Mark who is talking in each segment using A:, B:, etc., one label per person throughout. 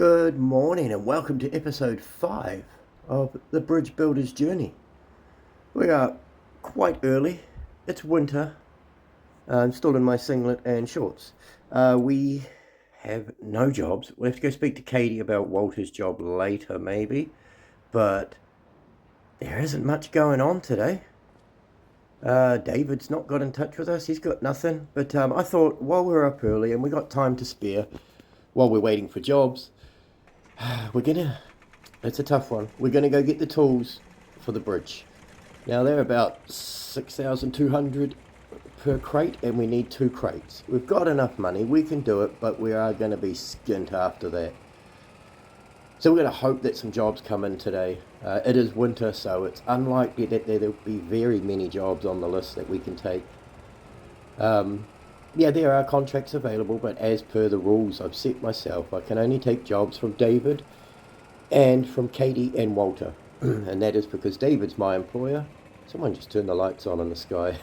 A: Good morning and welcome to episode 5 of the Bridge Builder's Journey. We are quite early. It's winter. I'm still in my singlet and shorts. We have no jobs. We'll have to go speak to Katie about Walter's job later maybe. But there isn't much going on today. David's not got in touch with us. He's got nothing. But I thought while we're up early and we got time to spare while we're waiting for jobs, it's a tough one. We're gonna go get the tools for the bridge. Now they're about 6,200 per crate and we need 2 crates. We've got enough money, we can do it, but we are gonna be skint after that. So we're gonna hope that some jobs come in today. It is winter, so it's unlikely that there'll be very many jobs on the list that we can take. Yeah, there are contracts available, but as per the rules I've set myself, I can only take jobs from David and from Katie and Walter. And that is because David's my employer. Someone just turned the lights on in the sky.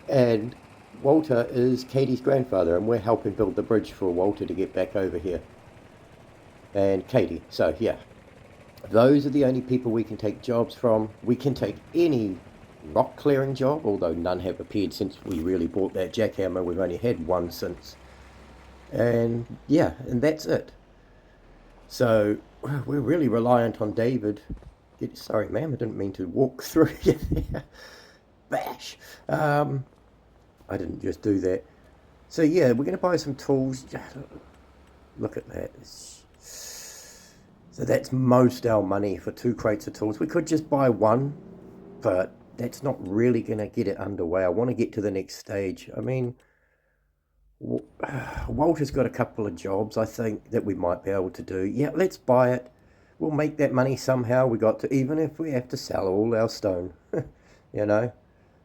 A: And Walter is Katie's grandfather, and we're helping build the bridge for Walter to get back over here. And Katie, so yeah. Those are the only people we can take jobs from. We can take any rock clearing job, although none have appeared since we really bought that jackhammer. We've only had one since, and yeah, and that's it. So we're really reliant on David. Sorry ma'am, I didn't mean to walk through you there. Bash. I didn't just do that. So yeah, we're going to buy some tools. Look at that. So that's most our money for 2 crates of tools. We could just buy one, but that's not really going to get it underway. I want to get to the next stage. I mean, Walter's got a couple of jobs, I think, that we might be able to do. Yeah, let's buy it. We'll make that money somehow. We got to, even if we have to sell all our stone, you know.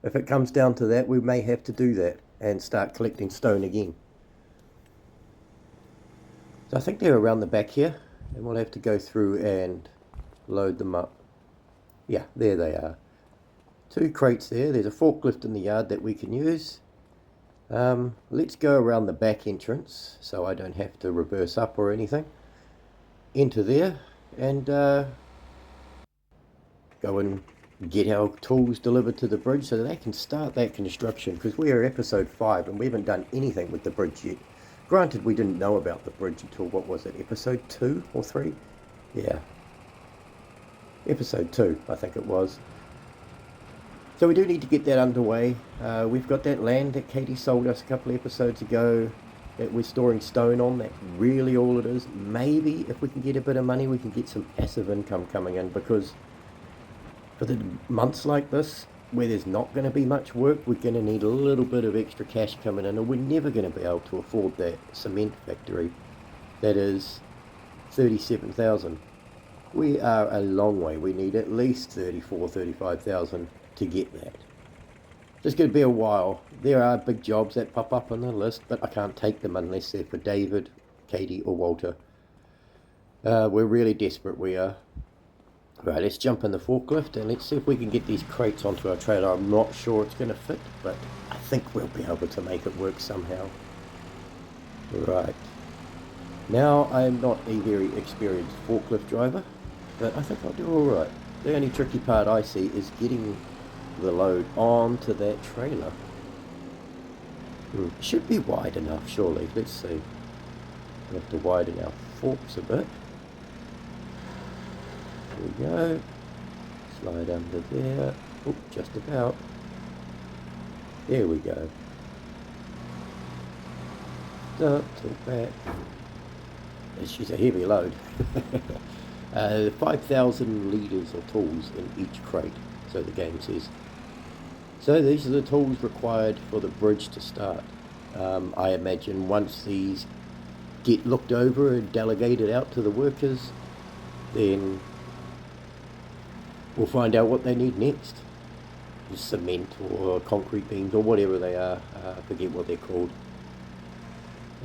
A: If it comes down to that, we may have to do that and start collecting stone again. So I think they're around the back here, and we'll have to go through and load them up. Yeah, there they are. 2 crates there. There's a forklift in the yard that we can use. Let's go around the back entrance so I don't have to reverse up or anything. Enter there and go and get our tools delivered to the bridge so that they can start that construction, because we are episode 5 and we haven't done anything with the bridge yet. Granted, we didn't know about the bridge until, what was it, episode 2 or 3? Yeah. Episode 2, I think it was. So we do need to get that underway. We've got that land that Katie sold us a couple of episodes ago that we're storing stone on. That's really all it is. Maybe if we can get a bit of money, we can get some passive income coming in, because for the months like this, where there's not going to be much work, we're going to need a little bit of extra cash coming in, and we're never going to be able to afford that cement factory. That is 37,000. We are a long way. We need at least 35,000 to get that. It's going to be a while. There are big jobs that pop up on the list, but I can't take them unless they're for David, Katie or Walter. We're really desperate, we are. Right, let's jump in the forklift and let's see if we can get these crates onto our trailer. I'm not sure it's going to fit, but I think we'll be able to make it work somehow. Right. Now, I'm not a very experienced forklift driver, but I think I'll do alright. The only tricky part I see is getting the load onto that trailer. Should be wide enough, surely. Let's see. We have to widen our forks a bit. There we go. Slide under there. Oh, just about. There we go. Up, tilt back. She's a heavy load. 5,000 litres of tools in each crate, so the game says. So these are the tools required for the bridge to start. I imagine once these get looked over and delegated out to the workers, then we'll find out what they need next. Cement or concrete beams or whatever they are. I forget what they're called.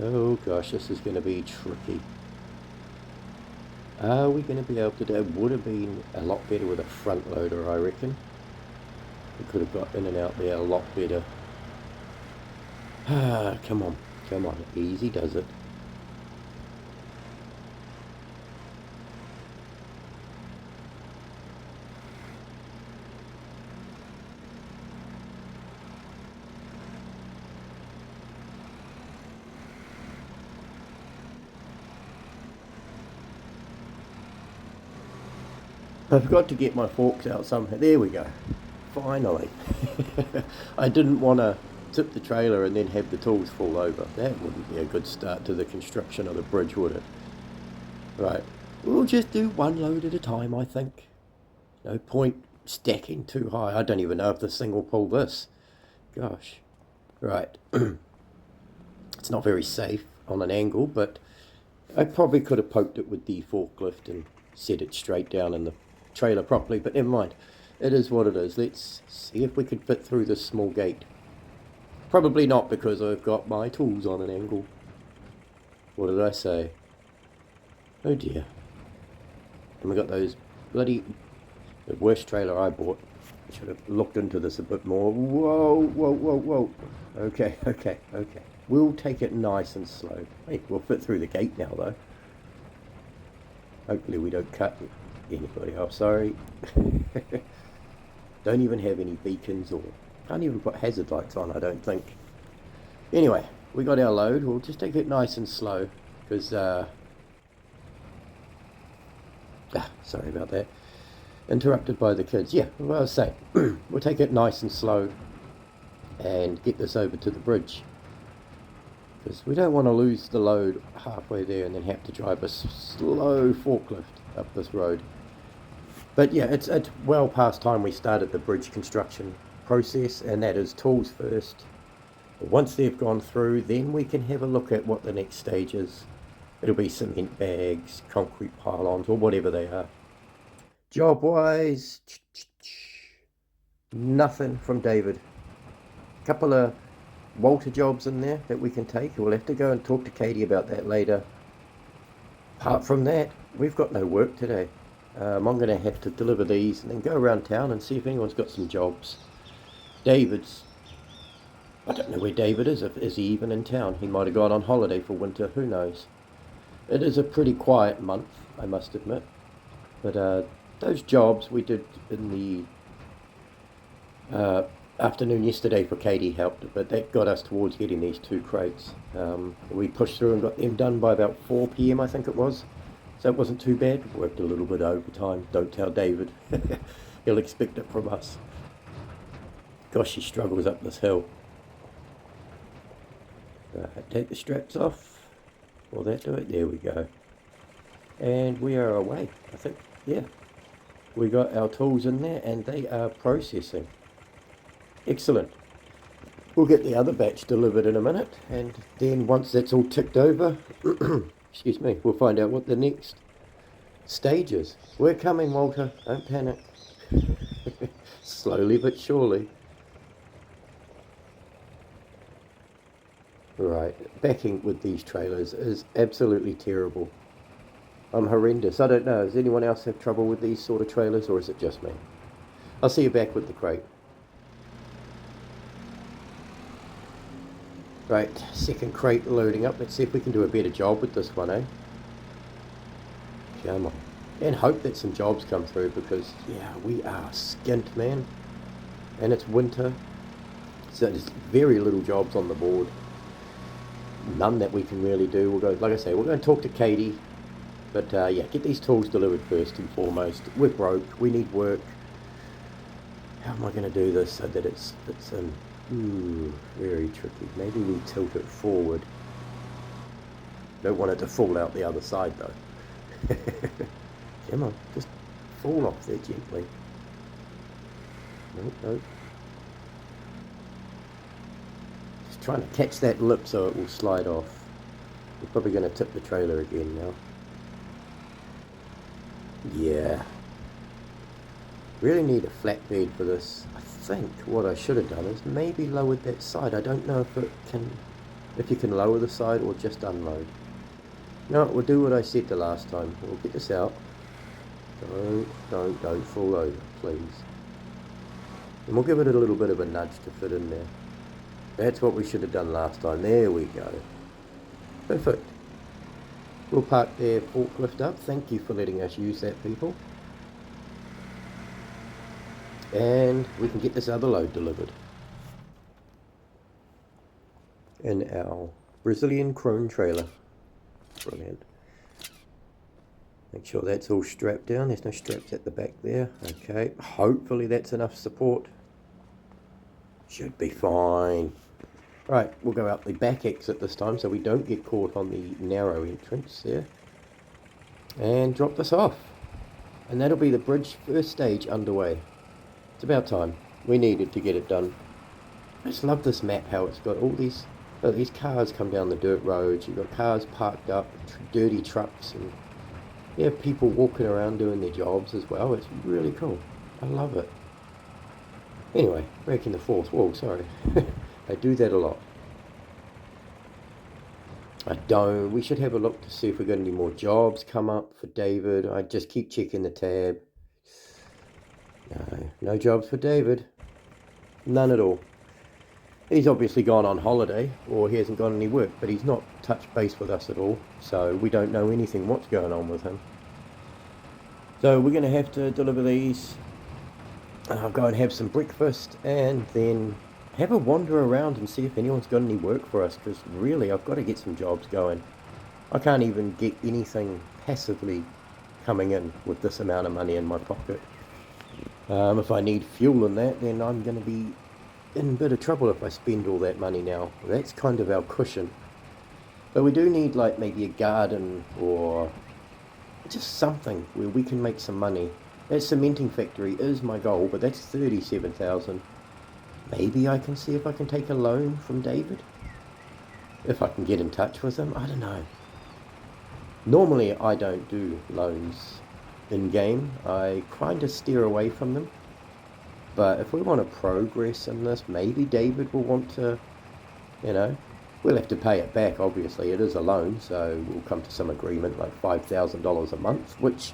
A: Oh gosh, this is going to be tricky. Are we going to be able to do it? Would have been a lot better with a front loader, I reckon. We could have got in and out there a lot better. Come on, easy does it. I forgot to get my forks out somehow. There we go. Finally. I didn't want to tip the trailer and then have the tools fall over. That wouldn't be a good start to the construction of the bridge, would it? Right. We'll just do one load at a time, I think. No point stacking too high. I don't even know if this thing will pull this. Gosh. Right. It's not very safe on an angle, but I probably could have poked it with the forklift and set it straight down in the trailer properly, but never mind. It is what it is. Let's see if we can fit through this small gate. Probably not, because I've got my tools on an angle. What did I say? Oh dear. And we got those bloody... the worst trailer I bought. I should have looked into this a bit more. Whoa, whoa, whoa, whoa. Okay. We'll take it nice and slow. Hey, we'll fit through the gate now, though. Hopefully we don't cut anybody off. Sorry. Don't even have any beacons, or can't even put hazard lights on, I don't think. Anyway, we got our load. We'll just take it nice and slow, because sorry about that. Interrupted by the kids. Yeah, what I was saying. We'll take it nice and slow and get this over to the bridge, because we don't want to lose the load halfway there and then have to drive a slow forklift up this road. But yeah, it's well past time we started the bridge construction process, and that is tools first. Once they've gone through, then we can have a look at what the next stage is. It'll be cement bags, concrete pylons, or whatever they are. Job-wise, nothing from David. A couple of Walter jobs in there that we can take. We'll have to go and talk to Katie about that later. Apart from that, we've got no work today. I'm going to have to deliver these and then go around town and see if anyone's got some jobs. David's... I don't know where David is. Is he even in town? He might have gone on holiday for winter. Who knows? It is a pretty quiet month, I must admit. But those jobs we did in the afternoon yesterday for Katie helped, but that got us towards getting these 2 crates. We pushed through and got them done by about 4 p.m. I think it was. So it wasn't too bad. Worked a little bit overtime. Don't tell David. He'll expect it from us. Gosh, he struggles up this hill. Take the straps off. Will that do it? There we go. And we are away, I think. Yeah. We got our tools in there and they are processing. Excellent. We'll get the other batch delivered in a minute, and then once that's all ticked over, excuse me, we'll find out what the next stage is. We're coming, Walter. Don't panic. Slowly but surely. Right, backing with these trailers is absolutely terrible. I'm horrendous. I don't know. Does anyone else have trouble with these sort of trailers, or is it just me? I'll see you back with the crate. Right, second crate loading up. Let's see if we can do a better job with this one, eh? Come on. And hope that some jobs come through, because, yeah, we are skint, man. And it's winter. So there's very little jobs on the board. None that we can really do. We'll go, like I say, we're going to talk to Katie. But, yeah, get these tools delivered first and foremost. We're broke. We need work. How am I going to do this so that it's in? Ooh, very tricky. Maybe we tilt it forward. Don't want it to fall out the other side, though. Come on, just fall off there gently. Nope. Just trying to catch that lip so it will slide off. We're probably going to tip the trailer again now. Yeah. Really need a flatbed for this. I think what I should have done is maybe lowered that side. I don't know if you can lower the side or just unload. No, we'll do what I said the last time. We'll get this out. Don't fall over, please. And we'll give it a little bit of a nudge to fit in there. That's what we should have done last time. There we go. Perfect. We'll park their forklift up. Thank you for letting us use that, people. And we can get this other load delivered in our Brazilian Chrome trailer. Brilliant. Make sure that's all strapped down. There's no straps at the back there. Okay, hopefully that's enough support. Should be fine. Right, we'll go out the back exit this time so we don't get caught on the narrow entrance there. And drop this off. And that'll be the bridge first stage underway. It's about time. We needed to get it done. I just love this map, how it's got all these cars come down the dirt roads. You've got cars parked up, dirty trucks, and yeah, people walking around doing their jobs as well. It's really cool. I love it. Anyway, breaking the fourth wall, sorry. I do that a lot. We should have a look to see if we've got any more jobs come up for David. I just keep checking the tab. No jobs for David. None at all. He's obviously gone on holiday, or he hasn't got any work, but he's not touched base with us at all, so we don't know anything what's going on with him. So we're going to have to deliver these. I'll go and have some breakfast, and then have a wander around and see if anyone's got any work for us, because really I've got to get some jobs going. I can't even get anything passively coming in with this amount of money in my pocket. If I need fuel in that, then I'm going to be in a bit of trouble if I spend all that money now. That's kind of our cushion. But we do need like maybe a garden or just something where we can make some money. That cementing factory is my goal, but that's 37,000. Maybe I can see if I can take a loan from David. If I can get in touch with him, I don't know. Normally I don't do loans in game. I kind of steer away from them. But if we want to progress in this, maybe David will want to, we'll have to pay it back, obviously. It is a loan, so we'll come to some agreement, like $5,000 a month, which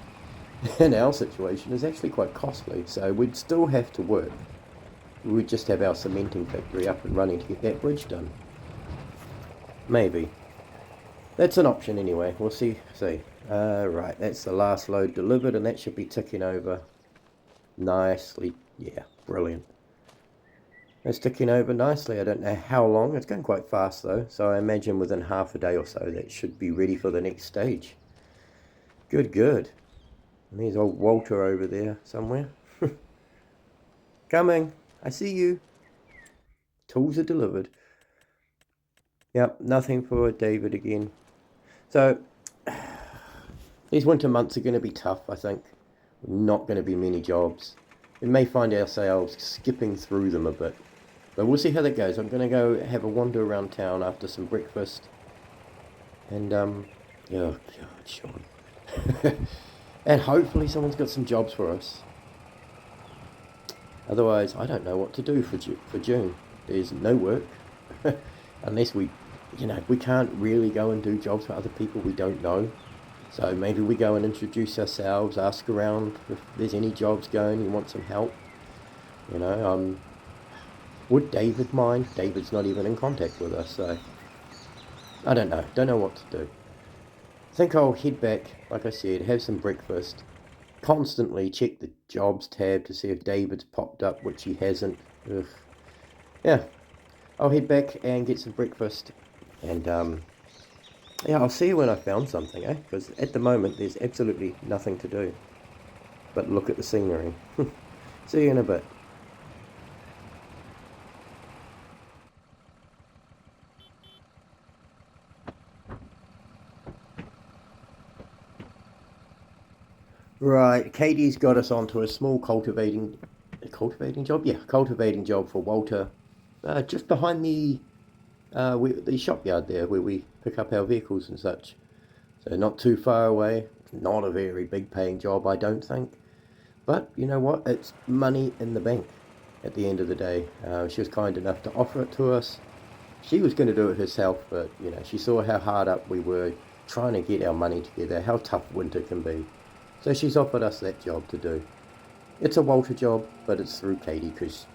A: in our situation is actually quite costly. So we'd still have to work. We'd just have our cementing factory up and running to get that bridge done. Maybe. That's an option anyway. We'll see. Right, that's the last load delivered, and that should be ticking over nicely. Yeah, brilliant. It's ticking over nicely. I don't know how long. It's going quite fast though, so I imagine within half a day or so that should be ready for the next stage. Good. And there's old Walter over there somewhere. Coming. I see you. Tools are delivered. Yep, nothing for David again. So these winter months are going to be tough, I think. Not going to be many jobs. We may find ourselves skipping through them a bit. But we'll see how that goes. I'm going to go have a wander around town after some breakfast. And, oh God, Sean. And hopefully someone's got some jobs for us. Otherwise, I don't know what to do for June. There's no work. Unless we can't really go and do jobs for other people we don't know. So maybe we go and introduce ourselves, ask around if there's any jobs going, you want some help. Would David mind? David's not even in contact with us, so I don't know what to do. I think I'll head back, like I said, have some breakfast, constantly check the jobs tab to see if David's popped up, which he hasn't. Ugh. Yeah, I'll head back and get some breakfast, and yeah, I'll see you when I found something, because at the moment there's absolutely nothing to do but look at the scenery. See you in a bit. Right, Katie's got us onto a small cultivating job? Yeah, cultivating job for Walter, just behind the shopyard there where we pick up our vehicles and such. So not too far away. Not a very big paying job, I don't think. But you know what? It's money in the bank at the end of the day. She was kind enough to offer it to us. She was going to do it herself, but she saw how hard up we were trying to get our money together, how tough winter can be. So she's offered us that job to do. It's a Walter job, but it's through Katie because,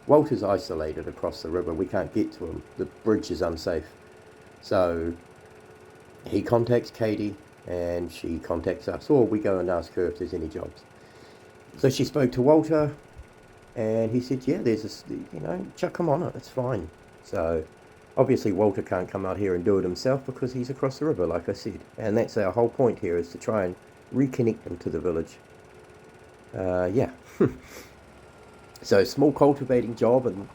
A: Walter's isolated across the river. We can't get to him. The bridge is unsafe. So he contacts Katie and she contacts us, or we go and ask her if there's any jobs. So she spoke to Walter and he said, yeah, there's this, chuck him on it. It's fine. So obviously Walter can't come out here and do it himself because he's across the river, like I said. And that's our whole point here, is to try and reconnect them to the village. Yeah. So small cultivating job, and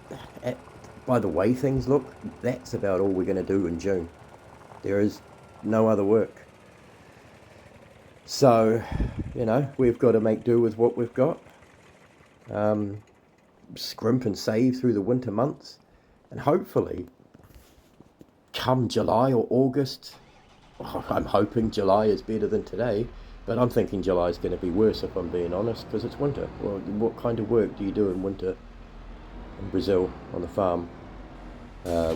A: by the way things look, that's about all we're going to do in June. There is no other work. So, we've got to make do with what we've got. Scrimp and save through the winter months, and hopefully come July or August, I'm hoping July is better than today, but I'm thinking July is going to be worse if I'm being honest, because it's winter. Well, what kind of work do you do in winter in Brazil on the farm?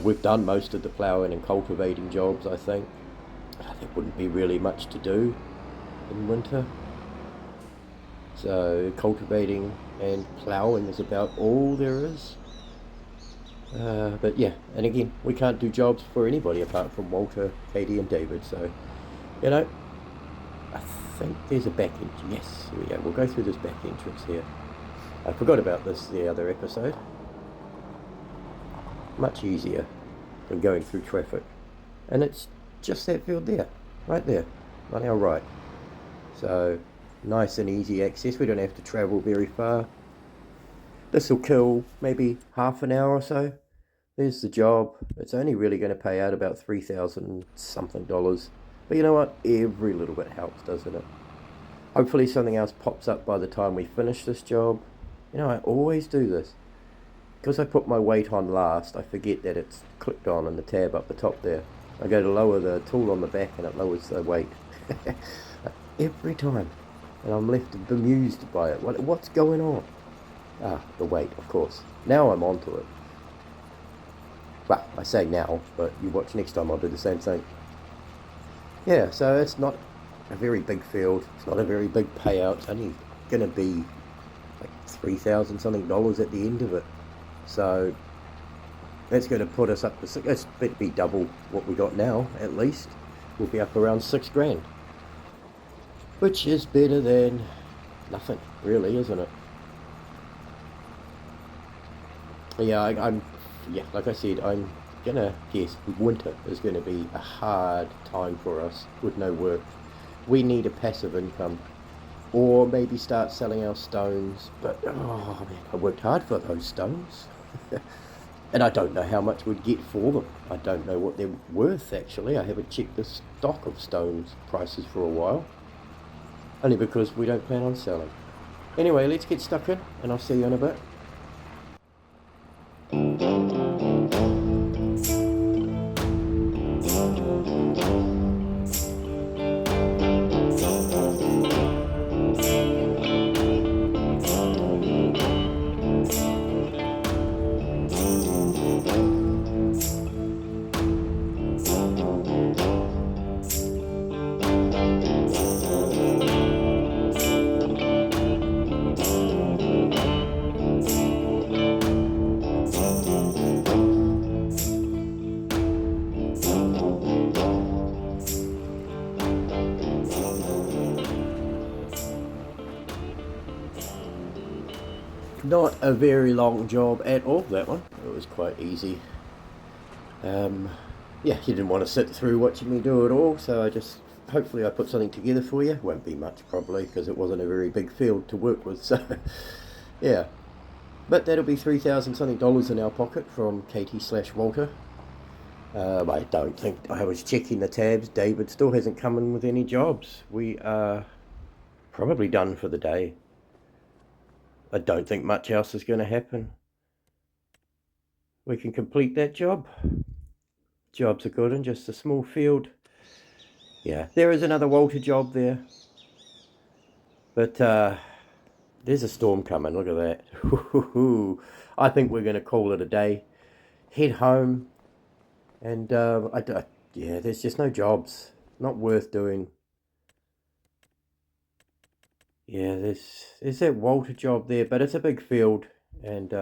A: We've done most of the ploughing and cultivating jobs, I think. There wouldn't be really much to do in winter. So cultivating and ploughing is about all there is. But yeah, and again, we can't do jobs for anybody apart from Walter, Katie and David. So, I think there's a back entrance. Yes, here we go. We'll go through this back entrance here. I forgot about this the other episode. Much easier than going through traffic. And it's just that field there, right there, on our right. So, nice and easy access. We don't have to travel very far. This will kill maybe half an hour or so. There's the job. It's only really going to pay out about $3,000 something. But you know what? Every little bit helps, doesn't it? Hopefully something else pops up by the time we finish this job. I always do this. Because I put my weight on last, I forget that it's clicked on in the tab up the top there. I go to lower the tool on the back and it lowers the weight. Every time. And I'm left bemused by it. What's going on? The weight, of course. Now I'm onto it. Well, I say now, but you watch next time I'll do the same thing. Yeah, so it's not a very big field. It's not a very big payout. It's only going to be like $3,000 something at the end of it. So that's going to put us up to it's be double what we got now, at least. We'll be up around $6,000. Which is better than nothing, really, isn't it? Yeah, like I said, I'm gonna guess winter is going to be a hard time for us with no work. We need a passive income, or maybe start selling our stones. But oh man, I worked hard for those stones, and I don't know how much we'd get for them. I don't know what they're worth actually. I haven't checked the stock of stones prices for a while, only because we don't plan on selling. Anyway, let's get stuck in, and I'll see you in a bit. Not a very long job at all, that one. It was quite easy. Yeah, you didn't want to sit through watching me do it all, so hopefully I put something together for you. Won't be much probably, because it wasn't a very big field to work with, so yeah. But that'll be $3,000 something in our pocket from Katie/Walter. I don't think, I was checking the tabs, David still hasn't come in with any jobs. We are probably done for the day. I don't think much else is going to happen. We can complete that job. Jobs are good in just a small field. Yeah, there is another Walter job there. But there's a storm coming, look at that. I think we're going to call it a day. Head home. And yeah, there's just no jobs. Not worth doing. Yeah, there's that Walter job there, but it's a big field, and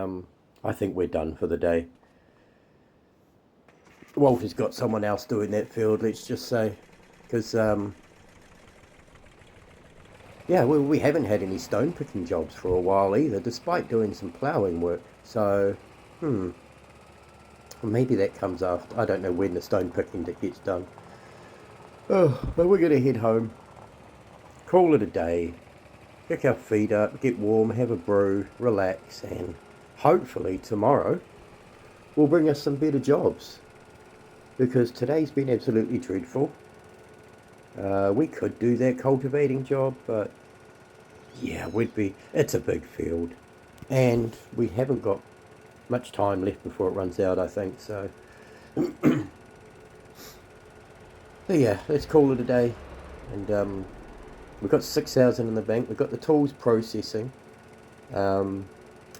A: I think we're done for the day. Walter's got someone else doing that field, let's just say, because yeah, we haven't had any stone picking jobs for a while either, despite doing some ploughing work. So, maybe that comes after. I don't know when the stone picking that gets done. Oh, but we're gonna head home. call it a day, kick our feet up, get warm, have a brew, relax, and hopefully tomorrow will bring us some better jobs. Because today's been absolutely dreadful. We could do that cultivating job, but yeah, it's a big field. And we haven't got much time left before it runs out, I think, so. But yeah, let's call it a day. And we've got 6,000 in the bank. We've got the tools processing. I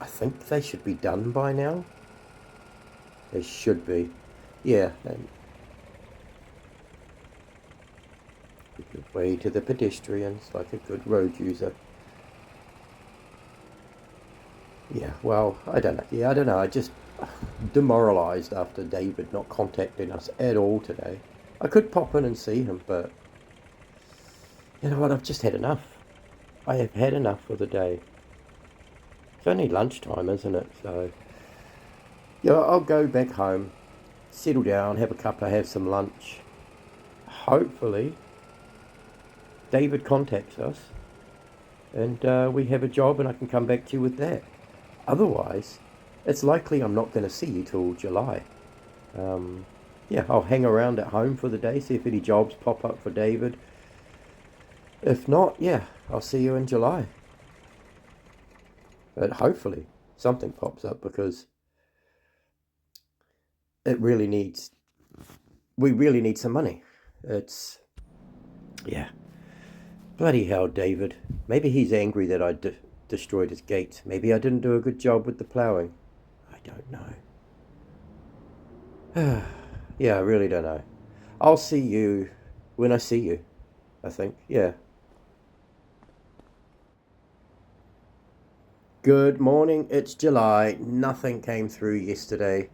A: think they should be done by now. They should be. Yeah. And good way to the pedestrians, like a good road user. Yeah, well, I don't know. Yeah, I don't know. I just demoralised after David not contacting us at all today. I could pop in and see him, but you know what? I've just had enough. I have had enough for the day. It's only lunchtime, isn't it? So, yeah, I'll go back home, settle down, have a cuppa, have some lunch. Hopefully, David contacts us and we have a job and I can come back to you with that. Otherwise, it's likely I'm not going to see you till July. Yeah, I'll hang around at home for the day, see if any jobs pop up for David. If not, yeah, I'll see you in July. But hopefully something pops up because we really need some money. Yeah. Bloody hell, David. Maybe he's angry that I destroyed his gate. Maybe I didn't do a good job with the ploughing. I don't know. Yeah, I really don't know. I'll see you when I see you, I think. Yeah. Good morning. It's July. Nothing came through yesterday.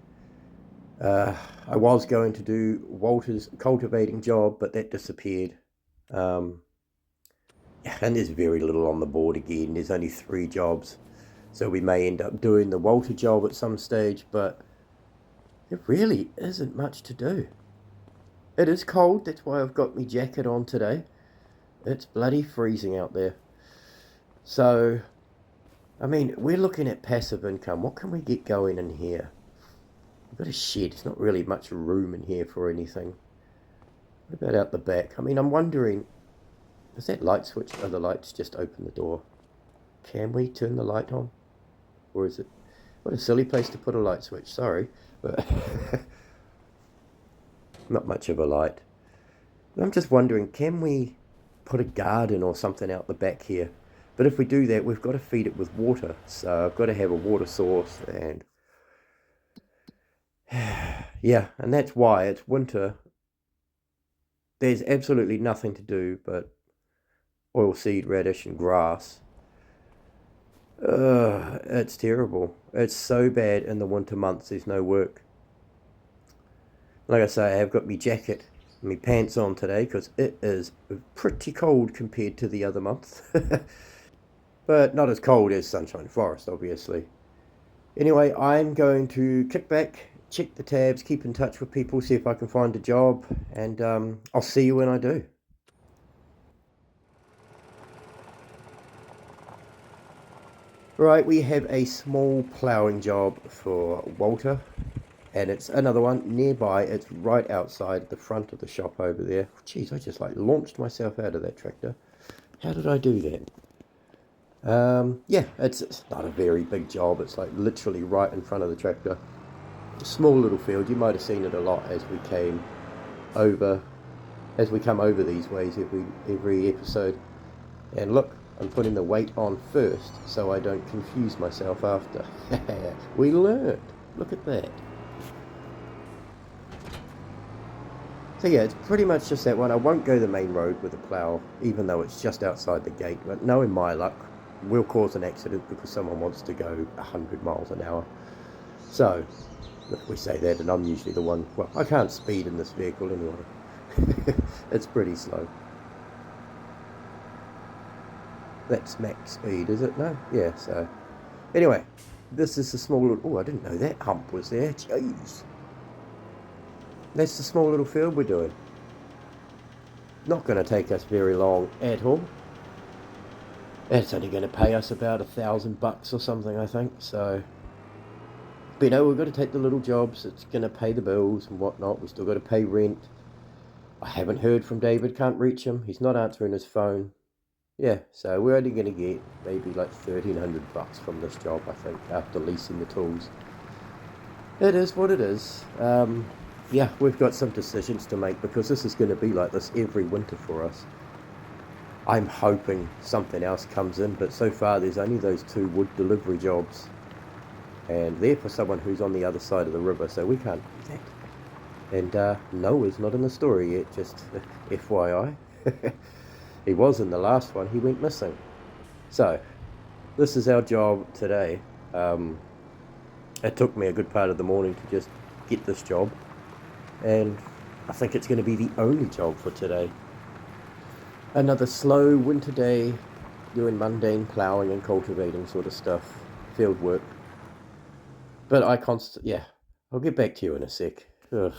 A: I was going to do Walter's cultivating job, but that disappeared. And there's very little on the board again. There's only 3 jobs. So we may end up doing the Walter job at some stage, but there really isn't much to do. It is cold, that's why I've got my jacket on today. It's bloody freezing out there. So, I mean, we're looking at passive income. What can we get going in here? We've got a shed. There's not really much room in here for anything. What about out the back? I mean, I'm wondering, does that light switch? Oh, the lights just open the door. Can we turn the light on? Or is it... What a silly place to put a light switch. Sorry. But not much of a light. I'm just wondering, can we put a garden or something out the back here? But if we do that, we've got to feed it with water. So I've got to have a water source and... yeah, and that's why it's winter. There's absolutely nothing to do but oilseed radish and grass. It's terrible. It's so bad in the winter months. There's no work. Like I say, I have got my jacket and my pants on today because it is pretty cold compared to the other months. But not as cold as Sunshine Forest, obviously. Anyway, I'm going to kick back, check the tabs, keep in touch with people, see if I can find a job, and I'll see you when I do. Right, we have a small ploughing job for Walter, and it's another one nearby. It's right outside the front of the shop over there. Jeez, I just like launched myself out of that tractor. How did I do that? Yeah, it's not a very big job. It's like literally right in front of the tractor. A small little field. You might have seen it a lot as we come over these ways every episode. And look, I'm putting the weight on first so I don't confuse myself after. We learned. Look at that. So yeah, it's pretty much just that one. I won't go the main road with the plough, even though it's just outside the gate. But knowing my luck, will cause an accident because someone wants to go 100 miles an hour. So, if we say that, and I'm usually the one, well, I can't speed in this vehicle anyway. It's pretty slow. That's max speed, is it? No? Yeah, so. Anyway, this is the small little... Oh, I didn't know that hump was there. Jeez. That's the small little field we're doing. Not going to take us very long at all. It's only going to pay us about $1,000 or something, I think. So, but we've got to take the little jobs. It's going to pay the bills and whatnot. We've still got to pay rent. I haven't heard from David. Can't reach him. He's not answering his phone. Yeah, so we're only going to get maybe like $1,300 from this job, I think, after leasing the tools. It is what it is. Yeah, we've got some decisions to make because this is going to be like this every winter for us. I'm hoping something else comes in, but so far there's only those 2 wood delivery jobs. And they're for someone who's on the other side of the river, so we can't do that. And Noah's not in the story yet, just FYI. He was in the last one, he went missing. So, this is our job today. It took me a good part of the morning to just get this job. And I think it's going to be the only job for today. Another slow winter day, doing mundane ploughing and cultivating sort of stuff, field work. But yeah, I'll get back to you in a sec. Ugh.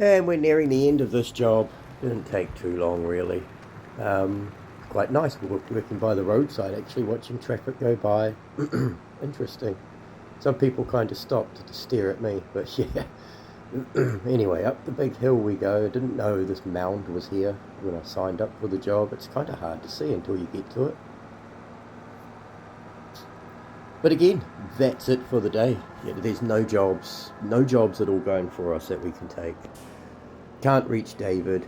A: And we're nearing the end of this job. Didn't take too long, really. Quite nice working by the roadside, actually, watching traffic go by. Interesting. Some people kind of stopped to stare at me, but yeah. Anyway, up the big hill we go. I didn't know this mound was here when I signed up for the job. It's kind of hard to see until you get to it. But again, that's it for the day. Yeah, there's no jobs at all going for us that we can take. Can't reach David.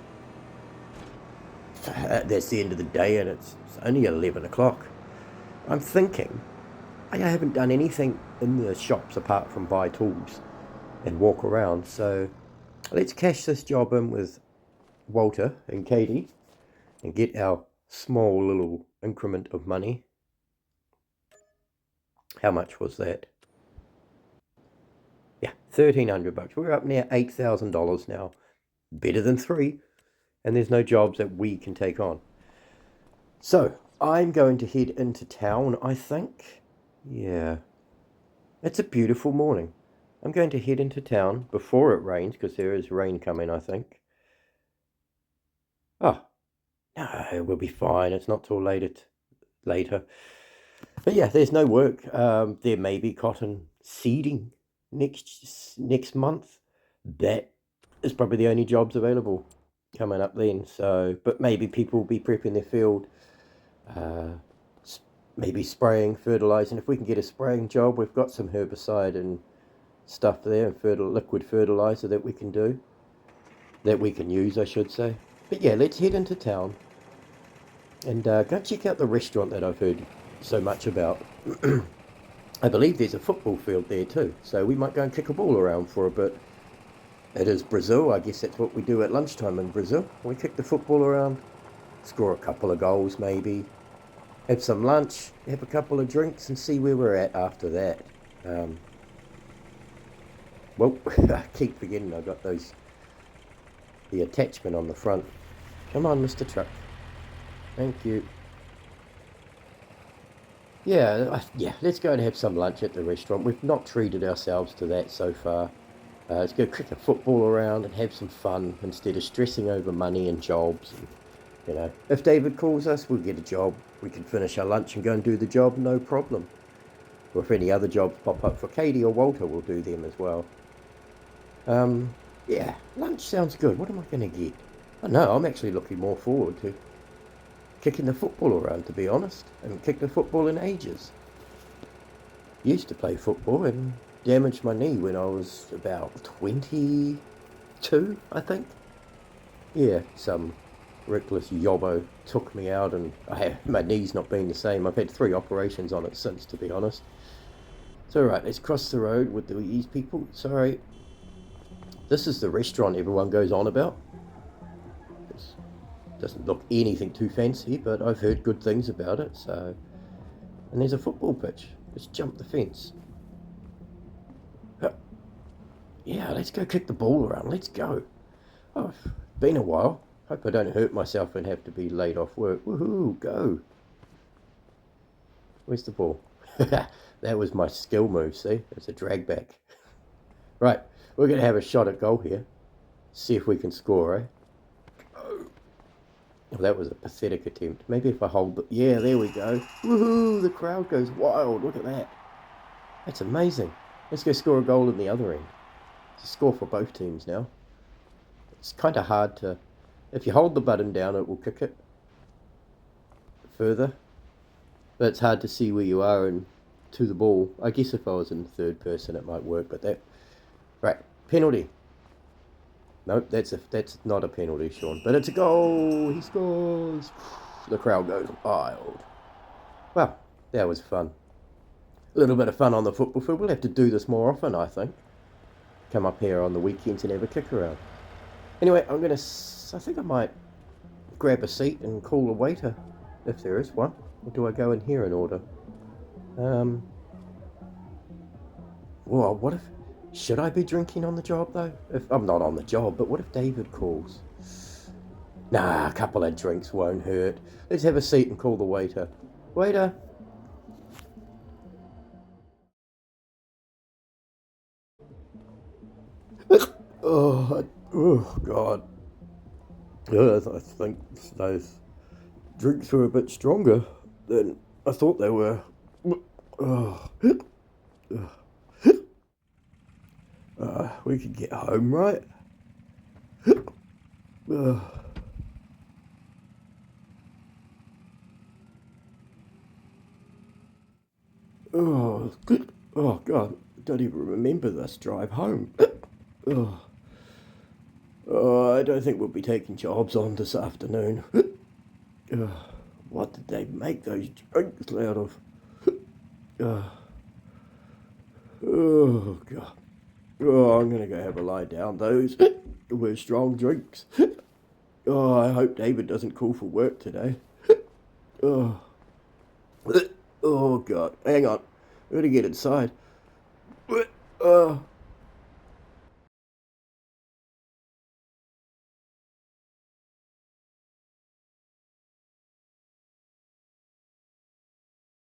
A: That's the end of the day, and it's only 11 o'clock. I'm thinking, I haven't done anything in the shops apart from buy tools and walk around, so let's cash this job in with Walter and Katie and get our small little increment of money. How much was that? Yeah, $1,300. We're up near $8,000 now. Better than 3. And there's no jobs that we can take on. So, I'm going to head into town, I think. Yeah. It's a beautiful morning. I'm going to head into town before it rains, because there is rain coming, I think. Oh, no, we'll be fine. It's not till later. But yeah, there's no work. There may be cotton seeding next month. That is probably the only jobs available coming up then. So, but maybe people will be prepping their field, maybe spraying, fertilizing. If we can get a spraying job, we've got some herbicide and stuff there, and liquid fertilizer that we can do, that we can use, I should say. But yeah, let's head into town and go check out the restaurant that I've heard so much about. I believe there's a football field there too, so we might go and kick a ball around for a bit. It is Brazil. I guess that's what we do at lunchtime in Brazil. We kick the football around, score a couple of goals maybe, have some lunch, have a couple of drinks, and see where we're at after that. Well, I keep forgetting I've got the attachment on the front. Come on, Mr. Truck. Thank you. Yeah, let's go and have some lunch at the restaurant. We've not treated ourselves to that so far. Let's go kick a football around and have some fun instead of stressing over money and jobs. And, if David calls us, we'll get a job. We can finish our lunch and go and do the job, no problem. Or if any other jobs pop up for Katie or Walter, we'll do them as well. Yeah, lunch sounds good. What am I going to get? I know, I'm actually looking more forward to kicking the football around, to be honest. I haven't kicked the football in ages. Used to play football and damaged my knee when I was about 22, I think. Yeah, some reckless yobbo took me out, and my knee's not been the same. I've had 3 operations on it since, to be honest. So right, let's cross the road with these people. Sorry. This is the restaurant everyone goes on about. It doesn't look anything too fancy, but I've heard good things about it. So, and there's a football pitch. Let's jump the fence. Yeah, let's go kick the ball around. Let's go. Oh, been a while. Hope I don't hurt myself and have to be laid off work. Woohoo, go. Where's the ball? That was my skill move, see? It's a drag back. Right, we're going to have a shot at goal here. See if we can score, eh? Oh, that was a pathetic attempt. Maybe if I hold the... Yeah, there we go. Woohoo, the crowd goes wild. Look at that. That's amazing. Let's go score a goal in the other end. It's a score for both teams now. It's kind of hard to... If you hold the button down, it will kick it further. But it's hard to see where you are and to the ball. I guess if I was in third person, it might work, but that... Right, penalty. Nope, that's not a penalty, Sean. But it's a goal. He scores. The crowd goes wild. Well, that was fun. A little bit of fun on the football field. We'll have to do this more often, I think. Come up here on the weekends and have a kick around. Anyway, I think I might grab a seat and call a waiter, if there is one. Or do I go in here and order? Well, what if... Should I be drinking on the job, though? If I'm not on the job, but what if David calls? Nah, a couple of drinks won't hurt. Let's have a seat and call the waiter. Waiter! Oh, God. I think those drinks were a bit stronger than I thought they were. We could get home, right? Oh, God. I don't even remember this drive home. I don't think we'll be taking jobs on this afternoon. What did they make those drinks out of? Oh, God. Oh, I'm going to go have a lie down. Those were strong drinks. Oh, I hope David doesn't call for work today. Oh, God. Hang on. I'm going to get inside. Oh.